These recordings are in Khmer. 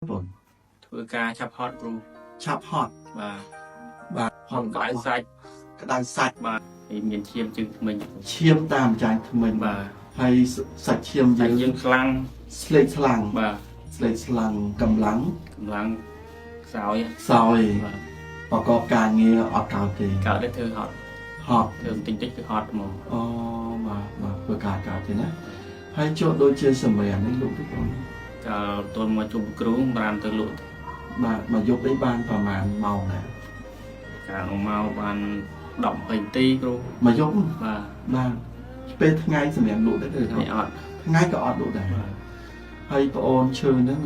Bồn ធ្វើការឆាប់ហត់គ្រូ chạp hot បាទ បាទ ហត់ក្តៅសាច់ ក្តៅសាច់ បាទហើយមានឈាមជើងថ្មិញ ឈាមតាមចាញ់ថ្មិញ បាទ ហើយសាច់ឈាម តែ យើង យើងខ្លាំង ស្លេកស្លាំង បាទ ស្លេកស្លាំងកម្លាំង កម្លាំងខ្សោយ សោយ បាទ ប្រកបការងារអត់កើតទេ កើតទៅធ្វើហត់ ហត់ ធ្វើបន្តិចតិចគឺហត់ហ្មង អូបាទធ្វើការកើតទេណាហើយជួបដូចជាសម្រាមនេះលោកទេបង កាលទល់មកជុំគ្រូបានទៅលក់ បាទមកយកអីបានប្រហែលម៉ោងដែរ កាលមកបាន10 20នាទីគ្រូ មកយក បាទ បាទពេលថ្ងៃសម្រាប់លក់ដែរទេ នេះអត់ ថ្ងៃក៏អត់លក់ដែរ បាទ ហើយបងអូនឈើហ្នឹង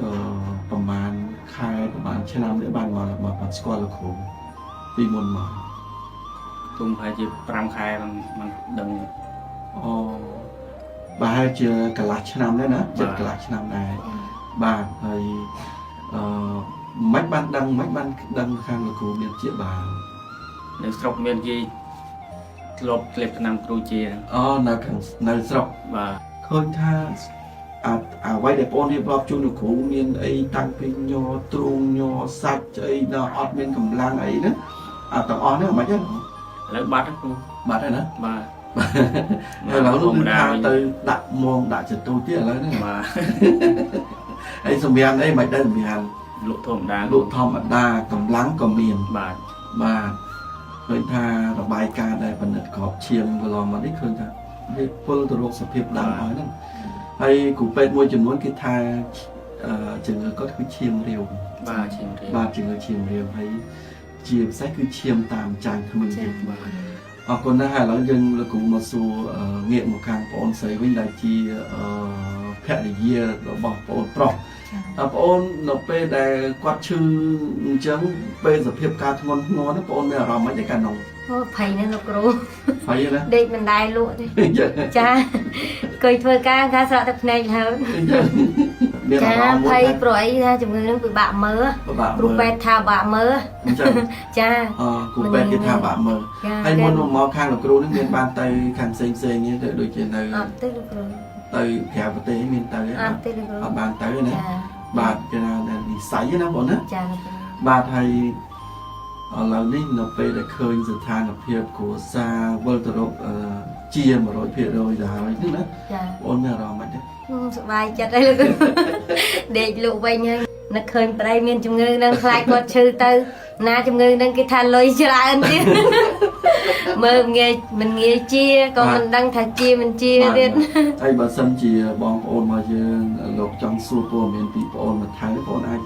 ប្រហែលខែប្រហែលឆ្នាំនេះបានមកស្គាល់លោកគ្រូពីមុនមក ទុំប្រហែលជា5ខែមិនដឹង អូប្រហែលជាកន្លះឆ្នាំដែរណាចិត្តកន្លះឆ្នាំដែរបាទហើយមិនបានដឹងខាងលោកគ្រូមានជាបាល នៅស្រុកមានគេធ្លាប់ក្លេបឆ្នាំគ្រូជា អូនៅស្រុក បាទ ឃើញថាអ្វីដែលបងរៀបរាប់ជូនលោកគ្រូមានអីតាំងពីញ័រទ្រូងញ័រសាច់អីដល់អត់មានកម្លាំងអីហ្នឹងទាំងអស់ហ្នឹងមិនអញ្ចឹង ឥឡូវបាត់គ្រូ បាត់ហើយណា បាទ ហើយឥឡូវនោះគឺថាទៅដាក់មងដាក់ចទូទៀតឥឡូវហ្នឹង បាទ ហើយសម្រាប់អីមិនដឹងសម្រាប់ លក់ធម្មតា លក់ធម្មតាកម្លាំងក៏មាន បាទ បាទឃើញថារបាយការណ៍ដែលបណ្ឌិតក្របឈាមកន្លងមកនេះឃើញថាវាពលទៅរកសភាពដើមហើយហ្នឹងហើយគ្រូពេទ្យមួយចំនួនគេថាជំងឺគាត់គឺឈាមរាវ បាទឈាមរាវ បាទជំងឺឈាមរាវហើយជាពិសេសគឺឈាមតាមចាញ់ថ្មិញទៀត បាទ អរគុណណាស់ហើយឥឡូវយើងលោកគ្រូមកសួរងាកមកខាងបងអូនស្រីវិញដែលជាភរិយារបស់បងអូនប្រុសបងអូននៅពេលដែលគាត់ឈឺអញ្ចឹងពេលសភាពការធ្ងន់ធ្ងរហ្នឹងបងអូនមានអារម្មណ៍មិនទេកាលនោះ អូភ័យណាស់លោកគ្រូ ហើយណា ដេកមិនដែរលក់ទេ អញ្ចឹង ចាឃើញធ្វើការស្រក់ទឹកភ្នែកហើយ មានអា ចា រម្មណ៍មួយ ភ័យ ថា ព្រោះអីថាជំងឺនឹងពិបាកមើល ពិបាក គ្រូ មើល ពេទ្យថាពិបាកមើល អញ្ចឹង ចា គ្រូពេទ្យគេថាបាក់មើល ចា ហើយមុនមកខាងលោកគ្រូហ្នឹងមានបានទៅខាងផ្សេងទេដូចជានៅ អត់ទេលោកគ្រូ ទៅក្រៅប្រទេសមានទៅ អត់ទេលោកគ្រូ អត់បានទៅណា ចា បាទគេថានិស័យណាបងណា ចាលោកគ្រូ បាទហើយឥឡូវនេះនៅពេលដែលឃើញស្ថានភាពគ្រួសារវិលទៅរកជា 100% ទៅហើយនេះណា ចា បងមានអារម្មណ៍មិនទេ សប្បាយចិត្តហើយលោកគ្រូ ដេកលក់វិញហើយនឹកឃើញប្តីមានជំងឺនឹងខ្លាចគាត់ឈឺទៅណាជំងឺនឹងគេថាលុយច្រើនទៀត មើលងាយមិនងាយជាក៏មិនដឹងថាជាមិនជាទៀត ហើយបើសិនជាបងប្អូនមកយើងលោកចង់សួរព័ត៌មានពីបងប្អូនបន្ថែមបងប្អូនអាច